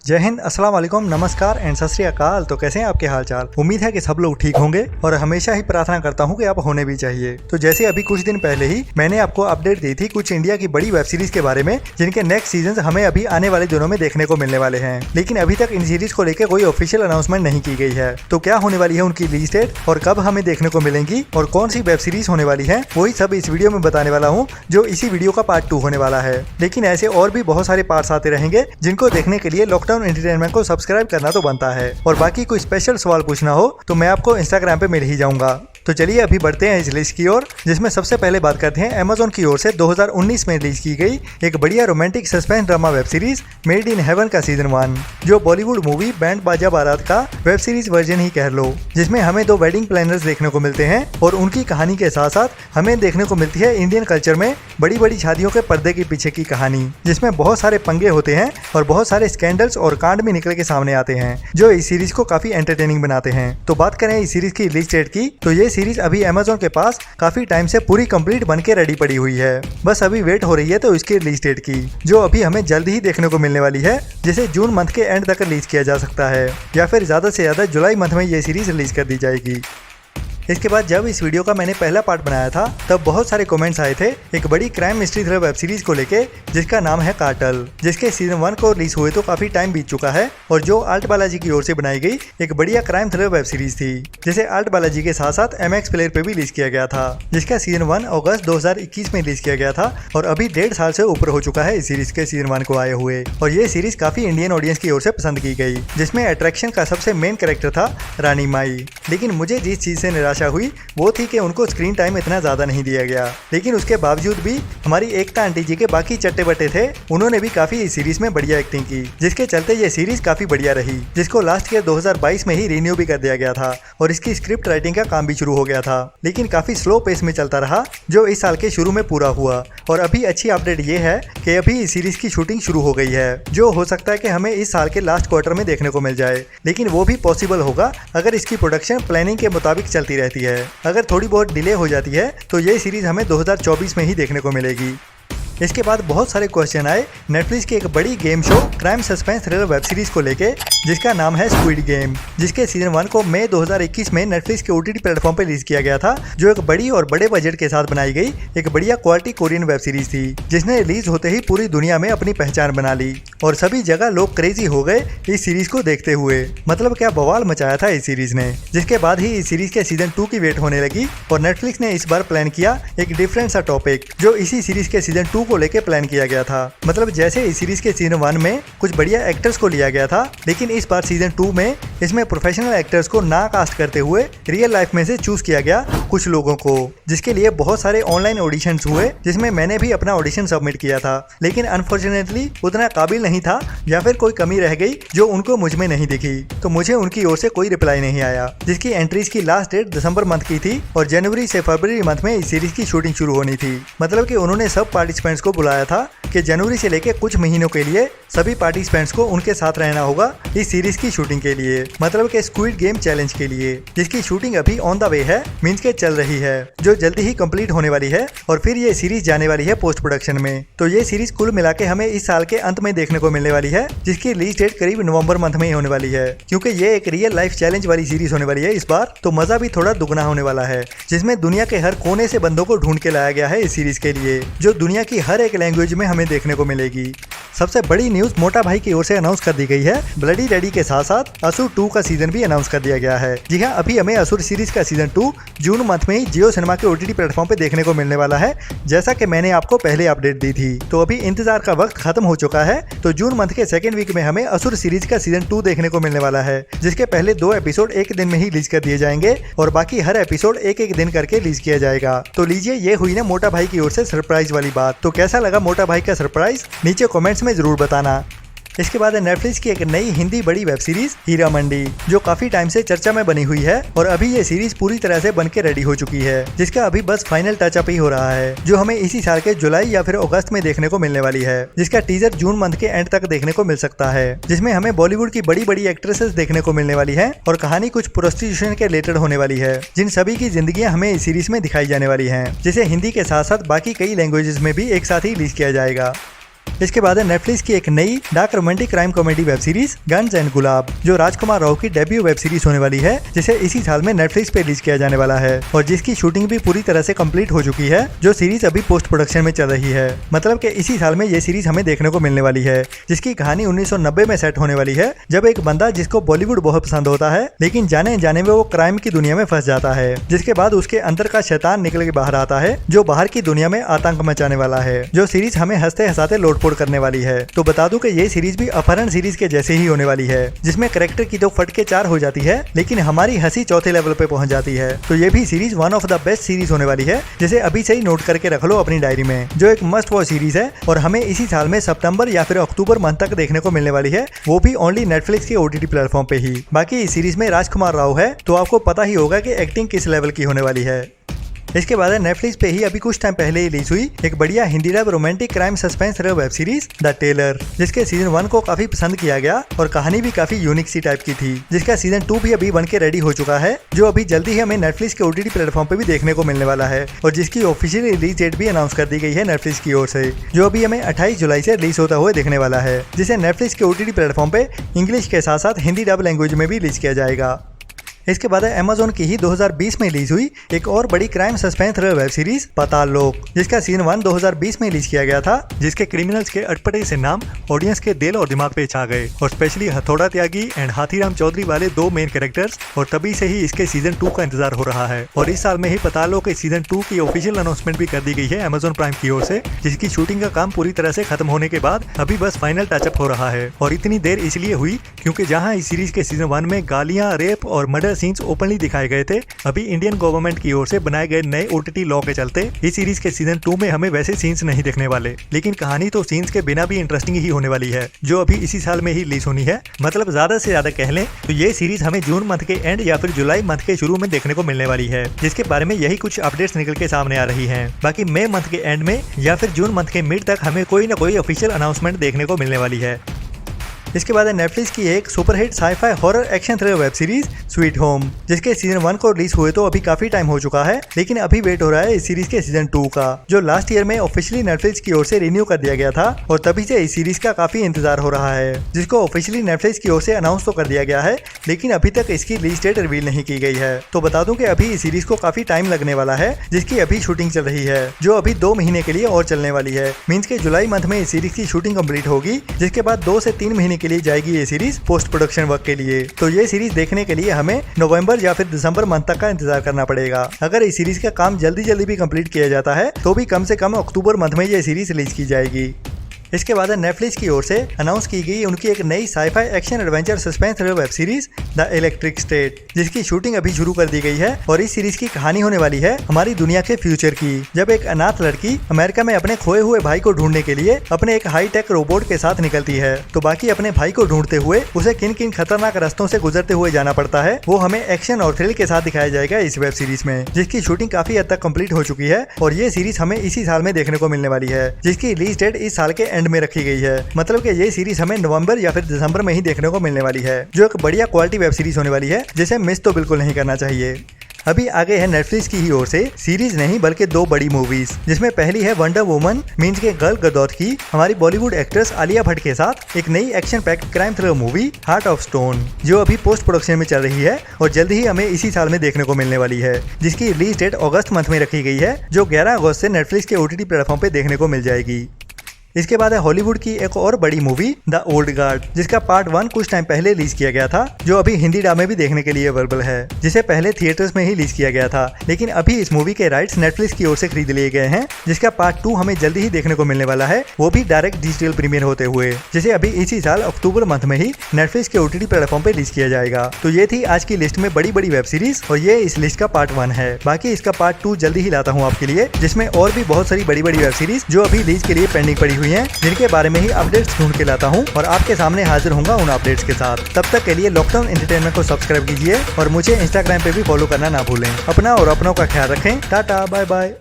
जय हिंद, अस्सलाम वालेकुम, नमस्कार एंड सत श्री अकाल। तो कैसे हैं आपके हाल चाल। उम्मीद है कि सब लोग ठीक होंगे और हमेशा ही प्रार्थना करता हूं कि आप होने भी चाहिए। तो जैसे अभी कुछ दिन पहले ही मैंने आपको अपडेट दी थी कुछ इंडिया की बड़ी वेब सीरीज के बारे में जिनके नेक्स्ट सीजन हमें अभी आने वाले दिनों में देखने को मिलने वाले हैं, लेकिन अभी तक इन सीरीज को लेकर कोई ऑफिशियल अनाउंसमेंट नहीं की गई है। तो क्या होने वाली है उनकी रिलीज डेट और कब हमें देखने को मिलेंगी और कौन सी वेब सीरीज होने वाली है, वही सब इस वीडियो में बताने वाला हूँ, जो इसी वीडियो का पार्ट 2 होने वाला है। लेकिन ऐसे और भी बहुत सारे पार्ट्स आते रहेंगे जिनको देखने के लिए लॉकडाउन एंटरटेनमेंट को सब्सक्राइब करना तो बनता है। और बाकी कोई स्पेशल सवाल पूछना हो तो मैं आपको इंस्टाग्राम पे मिल ही जाऊंगा। तो चलिए अभी बढ़ते हैं इस लिस्ट की ओर, जिसमें सबसे पहले बात करते हैं अमेज़न की ओर से 2019 में रिलीज की गई एक बढ़िया romantic suspense drama web series made in heaven का सीजन 1, जो बॉलीवुड मूवी बैंड बाजा बारात का वेब सीरीज वर्जन ही कह लो, जिसमें हमें 2 वेडिंग प्लानर्स देखने को मिलते हैं और उनकी कहानी के साथ साथ हमें देखने को मिलती है इंडियन कल्चर में बड़ी बड़ी शादियों के पर्दे के पीछे की कहानी, जिसमें बहुत सारे पंगे होते हैं और बहुत सारे स्कैंडल्स और कांड भी निकल के सामने आते हैं, जो इस सीरीज को काफी एंटरटेनिंग बनाते हैं। तो बात करें इस सीरीज की रिलीज डेट की, तो ये सीरीज अभी अमेज़न के पास काफी टाइम से पूरी कंप्लीट बन के रेडी पड़ी हुई है। बस अभी वेट हो रही है तो इसकी रिलीज डेट की, जो अभी हमें जल्द ही देखने को मिलने वाली है, जिसे जून मंथ के एंड तक रिलीज किया जा सकता है या फिर ज्यादा से ज्यादा जुलाई मंथ में ये सीरीज रिलीज कर दी जाएगी। इसके बाद जब इस वीडियो का मैंने पहला पार्ट बनाया था तब बहुत सारे कमेंट्स आए थे एक बड़ी crime mystery thriller web series को लेके जिसका नाम है कार्टेल, जिसके सीजन 1 को रिलीज हुए तो काफी टाइम बीत चुका है और जो आल्ट बालाजी की ओर से बनाई गई एक बढ़िया क्राइम थ्रिलर वेब सीरीज थी, जिसे आल्ट बालाजी के साथ साथ MX प्लेयर पे भी रिलीज किया गया था, जिसका सीजन 1 अगस्त 2021 में रिलीज किया गया था और अभी 1.5 साल से ऊपर हो चुका है इस सीरीज के सीजन 1 को आए हुए। और ये सीरीज काफी इंडियन ऑडियंस की ओर से पसंद की गई, जिसमें अट्रैक्शन का सबसे मेन कैरेक्टर था रानी माई। लेकिन मुझे जिस चीज से निराशा हुई वो थी कि उनको स्क्रीन टाइम इतना ज्यादा नहीं दिया गया, लेकिन उसके बावजूद भी हमारी एकता आंटी जी के बाकी चट्टे बट्टे थे, उन्होंने भी काफी इस सीरीज में बढ़िया एक्टिंग की, जिसके चलते ये सीरीज काफी बढ़िया रही, जिसको लास्ट ईयर 2022 में ही रिन्यू भी कर दिया गया था और इसकी स्क्रिप्ट राइटिंग का काम भी शुरू हो गया था, लेकिन काफी स्लो पेस में चलता रहा, जो इस साल के शुरू में पूरा हुआ। और अभी अच्छी अपडेट ये है कि अभी इस सीरीज की शूटिंग शुरू हो गई है, जो हो सकता है कि हमें इस साल के लास्ट क्वार्टर में देखने को मिल जाए, लेकिन वो भी पॉसिबल होगा अगर इसकी प्रोडक्शन प्लानिंग के मुताबिक चलती रहती है। अगर थोड़ी बहुत डिले हो जाती है तो ये सीरीज हमें 2024 में ही देखने को मिलेगी। इसके बाद बहुत सारे क्वेश्चन आए नेटफ्लिक्स की एक बड़ी game show crime suspense thriller web series को लेके, जिसका नाम है स्क्विड गेम, जिसके सीजन 1 को मई 2021 में नेटफ्लिक्स के OTT प्लेटफॉर्म पर रिलीज किया गया था, जो एक बड़ी और बड़े बजट के साथ बनाई गई एक बढ़िया क्वालिटी कोरियन वेब सीरीज थी, जिसने रिलीज होते ही पूरी दुनिया में अपनी पहचान बना ली और सभी जगह लोग क्रेजी हो गए इस सीरीज को देखते हुए। मतलब क्या बवाल मचाया था इस सीरीज ने। जिसके बाद ही इस सीरीज के सीजन 2 की वेट होने लगी और नेटफ्लिक्स ने इस बार प्लान किया एक डिफरेंट सा टॉपिक, जो इसी सीरीज के सीजन 2 को लेके प्लान किया गया था। मतलब जैसे इस सीरीज के सीजन 1 में कुछ बढ़िया एक्टर्स को लिया गया था, लेकिन इस बार सीजन 2 में इसमें प्रोफेशनल एक्टर्स को ना कास्ट करते हुए रियल लाइफ में से चूज किया गया कुछ लोगों को, जिसके लिए बहुत सारे ऑनलाइन ऑडिशंस हुए, जिसमें मैंने भी अपना ऑडिशन सबमिट किया था, लेकिन अनफॉर्चुनेटली उतना काबिल नहीं था या फिर कोई कमी रह गई जो उनको मुझ में नहीं दिखी, तो मुझे उनकी ओर से कोई रिप्लाई नहीं आया। जिसकी एंट्रीज की लास्ट डेट दिसंबर मंथ की थी और जनवरी से फरवरी मंथ में इस सीरीज की शूटिंग शुरू होनी थी। मतलब कि उन्होंने सब पार्टिसिपेंट्स को बुलाया था कि जनवरी से लेकर कुछ महीनों के लिए सभी पार्टिसिपेंट्स को उनके साथ रहना होगा इस सीरीज की शूटिंग के लिए, मतलब कि स्क्विड गेम चैलेंज के लिए, जिसकी शूटिंग अभी ऑन द वे है, मींस के चल रही है, जो जल्दी ही कंप्लीट होने वाली है और फिर ये सीरीज जाने वाली है पोस्ट प्रोडक्शन में। तो ये सीरीज कुल मिला के हमें इस साल के अंत में देखने को मिलने वाली है, जिसकी रिलीज डेट करीब नवंबर मंथ में ही होने वाली है, क्योंकि ये एक रियल लाइफ चैलेंज वाली सीरीज होने वाली है इस बार, तो मजा भी थोड़ा दुगना होने वाला है, जिसमें दुनिया के हर कोने से बंदों को ढूंढ के लाया गया है इस सीरीज के लिए, जो दुनिया की हर एक लैंग्वेज में हमें देखने को मिलेगी। सबसे बड़ी न्यूज मोटा भाई की ओर से अनाउंस कर दी गई है, ब्लडी डैडी के साथ साथ असुर 2 का सीजन भी अनाउंस कर दिया गया है। जी हाँ, अभी हमें असुर सीरीज का सीजन 2 जून मंथ में ही जियो सिनेमा के OTT प्लेटफॉर्म पे देखने को मिलने वाला है, जैसा कि मैंने आपको पहले अपडेट दी थी। तो अभी इंतजार का वक्त खत्म हो चुका है, तो जून मंथ के सेकंड वीक में हमें असुर सीरीज का सीजन 2 देखने को मिलने वाला है, जिसके पहले 2 एपिसोड एक दिन में ही रिलीज कर दिए जाएंगे और बाकी हर एपिसोड एक एक दिन करके रिलीज किया जाएगा। तो लीजिए, ये हुई ना मोटा भाई की ओर से सरप्राइज वाली बात। तो कैसा लगा मोटा भाई का सरप्राइज, नीचे कमेंट्स में जरूर बताना। इसके बाद नेटफ्लिक्स की एक नई हिंदी बड़ी वेब सीरीज हीरा मंडी, जो काफी टाइम से चर्चा में बनी हुई है और अभी ये सीरीज पूरी तरह से बनके रेडी हो चुकी है, जिसका अभी बस फाइनल टचअप ही हो रहा है, जो हमें इसी साल के जुलाई या फिर अगस्त में देखने को मिलने वाली है, जिसका टीजर जून मंथ के एंड तक देखने को मिल सकता है, जिसमें हमें बॉलीवुड की बड़ी बड़ी एक्ट्रेसेस देखने को मिलने वाली है और कहानी कुछ प्रोस्टिट्यूशन के रिलेटेड होने वाली है, जिन सभी की जिंदगियां हमें इस सीरीज में दिखाई जाने वाली है, जिसे हिंदी के साथ साथ बाकी कई लैंग्वेजेस में भी एक साथ ही रिलीज किया जाएगा। इसके बाद है नेटफ्लिक्स की एक नई dark romantic crime comedy web series guns and Gulaab, जो राजकुमार राव की डेब्यू वेब सीरीज होने वाली है, जिसे इसी साल में नेटफ्लिक्स पे रिलीज किया जाने वाला है और जिसकी शूटिंग भी पूरी तरह से कंप्लीट हो चुकी है। जो सीरीज अभी पोस्ट प्रोडक्शन में चल रही है, मतलब कि इसी साल में ये सीरीज हमें देखने को मिलने वाली है, जिसकी कहानी 1990 में सेट होने वाली है, जब एक बंदा जिसको बॉलीवुड बहुत पसंद होता है, लेकिन जाने जाने में वो क्राइम की दुनिया में फंस जाता है, जिसके बाद उसके अंदर का शैतान निकल के बाहर आता है, जो बाहर की दुनिया में आतंक मचाने वाला है। जो सीरीज हमें हंसते हंसाते लोटपोट करने वाली है। तो बता दूं कि ये सीरीज भी अपहरण सीरीज के जैसे ही होने वाली है, जिसमें कैरेक्टर की तो फटके 4 हो जाती है, लेकिन हमारी हंसी चौथे लेवल पे पहुंच जाती है। तो ये भी series one of the best series होने वाली है, जिसे अभी से ही नोट करके रख लो अपनी डायरी में, जो एक मस्ट वॉच सीरीज है और हमें इसी साल में सितंबर या फिर अक्टूबर मंथ तक देखने को मिलने वाली है, वो भी ओनली नेटफ्लिक्स के OTT प्लेटफॉर्म पे ही। बाकी इस सीरीज में राजकुमार राव है, तो आपको पता ही होगा कि एक्टिंग किस लेवल की होने वाली है। इसके बाद नेटफ्लिक्स पे ही अभी कुछ टाइम पहले ही रिलीज हुई एक बढ़िया Hindi dub romantic crime suspense thriller web series The Tailor, जिसके सीजन 1 को काफी पसंद किया गया और कहानी भी काफी यूनिक सी टाइप की थी, जिसका सीजन 2 भी अभी बन के रेडी हो चुका है, जो अभी जल्दी ही हमें नेटफ्लिक्स के OTT प्लेटफॉर्म पे भी देखने को मिलने वाला है और जिसकी ऑफिशियल रिलीज डेट भी अनाउंस कर दी गई है नेटफ्लिक्स की ओर से, जो अभी हमें 28 जुलाई से रिलीज होता हुआ देखने वाला है, जिसे नेटफ्लिक्स के OTT प्लेटफॉर्म पे इंग्लिश के साथ साथ हिंदी डब लैंग्वेज में भी रिलीज किया जाएगा। इसके बाद अमेज़न की ही 2020 में रिलीज हुई एक और बड़ी crime suspense thriller web series Paatal Lok, जिसका सीजन 1 2020 में रिलीज किया गया था, जिसके क्रिमिनल्स के अटपटे से नाम ऑडियंस के दिल और दिमाग पे छा गए और स्पेशली हथौड़ा त्यागी एंड हाथीराम चौधरी वाले 2 मेन कैरेक्टर्स, और तभी से ही इसके सीजन 2 का इंतजार हो रहा है। और इस साल में ही पाताल लोक के सीजन 2 की ऑफिशियल अनाउंसमेंट भी कर दी गई है अमेज़न प्राइम की ओर से, जिसकी शूटिंग का काम पूरी तरह से खत्म होने के बाद अभी बस फाइनल टचअप हो रहा है। और इतनी देर इसलिए हुई क्योंकि जहाँ इस सीरीज के सीजन 1 में गालियां, रेप और मर्डर सीन्स ओपनली दिखाए गए थे, अभी इंडियन गवर्नमेंट की ओर से बनाए गए नए OTT लॉ के चलते इस सीरीज के सीजन 2 में हमें वैसे सीन्स नहीं देखने वाले, लेकिन कहानी तो सीन्स के बिना भी इंटरेस्टिंग ही होने वाली है, जो अभी इसी साल में ही रिलीज होनी है। मतलब ज्यादा से ज्यादा कह लें तो ये सीरीज हमें जून मंथ के एंड या फिर जुलाई मंथ के शुरू में देखने को मिलने वाली है, जिसके बारे में यही कुछ अपडेट्स निकल के सामने आ रही है। बाकी मई मंथ के एंड में या फिर जून मंथ के मिड तक हमें कोई ना कोई ऑफिशियल अनाउंसमेंट देखने को मिलने वाली है। इसके बाद नेटफ्लिक्स की एक superhit sci-fi horror action thriller web series Sweet Home, जिसके सीजन 1 को रिलीज हुए तो अभी काफी टाइम हो चुका है, लेकिन अभी वेट हो रहा है इस सीरीज के सीजन 2 का, जो लास्ट ईयर में ऑफिशियली नेटफ्लिक्स की ओर से रिन्यू कर दिया गया था और तभी से इस सीरीज का काफी इंतजार हो रहा है, जिसको ऑफिशियली नेटफ्लिक्स की ओर से अनाउंस तो कर दिया गया है, लेकिन अभी तक इसकी रिलीज डेट रिवील नहीं की गई है। तो बता दूं कि अभी इस सीरीज को काफी टाइम लगने वाला है, जिसकी अभी शूटिंग चल रही है, जो अभी 2 महीने के लिए और चलने वाली है। मीन्स के जुलाई मंथ में इस सीरीज की शूटिंग कंप्लीट होगी, जिसके बाद 2 से 3 महीने के लिए जाएगी ये पोस्ट प्रोडक्शन वर्क के लिए। तो ये सीरीज देखने के लिए हमें नवंबर या फिर दिसंबर मंथ तक का इंतजार करना पड़ेगा। अगर इस सीरीज का काम जल्दी भी कंप्लीट किया जाता है तो भी कम से कम अक्टूबर मंथ में ये सीरीज रिलीज की जाएगी। इसके बाद नेटफ्लिक्स की ओर से अनाउंस की गई उनकी एक नई sci-fi action adventure suspense thriller web series The Electric State, जिसकी शूटिंग अभी शुरू कर दी गई है और इस सीरीज की कहानी होने वाली है हमारी दुनिया के फ्यूचर की, जब एक अनाथ लड़की अमेरिका में अपने खोए हुए भाई को ढूंढने के लिए अपने एक हाई टेक रोबोट के साथ निकलती है। तो बाकी अपने भाई को ढूंढते हुए उसे किन किन खतरनाक रास्तों से गुजरते हुए जाना पड़ता है, वो हमें एक्शन और थ्रिल के साथ दिखाया जाएगा इस वेब सीरीज में, जिसकी शूटिंग काफी हद तक कंप्लीट हो चुकी है और ये सीरीज हमें इसी साल में देखने को मिलने वाली है, जिसकी रिलीज डेट इस साल के एंड में रखी गई है। मतलब कि ये सीरीज हमें नवंबर या फिर दिसंबर में ही देखने को मिलने वाली है, जो एक बढ़िया क्वालिटी वेब सीरीज होने वाली है, जिसे मिस तो बिल्कुल नहीं करना चाहिए। अभी आगे है नेटफ्लिक्स की ही ओर से सीरीज नहीं बल्कि 2 बड़ी मूवीज, जिसमें पहली है वंडर वुमन मीन्स के गर्ल गदौत की हमारी बॉलीवुड एक्ट्रेस आलिया भट्ट के साथ एक नई action packed crime thriller movie heart of stone, जो अभी पोस्ट प्रोडक्शन में चल रही है और जल्द ही हमें इसी साल में देखने को मिलने वाली है, जिसकी रिलीज डेट अगस्त मंथ में रखी गई है, जो 11 अगस्त से नेटफ्लिक्स के OTT प्लेटफॉर्म पे देखने को मिल जाएगी। इसके बाद है हॉलीवुड की एक और बड़ी मूवी द ओल्ड गार्ड, जिसका पार्ट 1 कुछ टाइम पहले रिलीज किया गया था, जो अभी हिंदी डब में भी देखने के लिए अवेलेबल है, जिसे पहले थिएटर्स में ही रिलीज किया गया था, लेकिन अभी इस मूवी के राइट्स नेटफ्लिक्स की ओर से खरीद लिए गए हैं, जिसका पार्ट 2 हमें जल्दी ही देखने को मिलने वाला है, वो भी डायरेक्ट डिजिटल प्रीमियर होते हुए, जिसे अभी इसी साल अक्टूबर मंथ में ही नेटफ्लिक्स के OTT प्लेटफॉर्म पे रिलीज किया जाएगा। तो ये थी आज की लिस्ट में बड़ी वेब सीरीज और ये इस लिस्ट का पार्ट 1 है। बाकी इसका पार्ट 2 जल्दी ही लाता हूँ आपके लिए, जिसमें और भी बहुत सारी बड़ी वेब सीरीज जो अभी रिलीज के लिए पेंडिंग पड़ी हुई है, जिनके बारे में ही अपडेट्स ढूंढ के लाता हूं और आपके सामने हाजिर होऊंगा उन अपडेट्स के साथ। तब तक के लिए लॉकडाउन एंटरटेनमेंट को सब्सक्राइब कीजिए और मुझे इंस्टाग्राम पे भी फॉलो करना ना भूलें। अपना और अपनों का ख्याल रखें। Tata bye bye.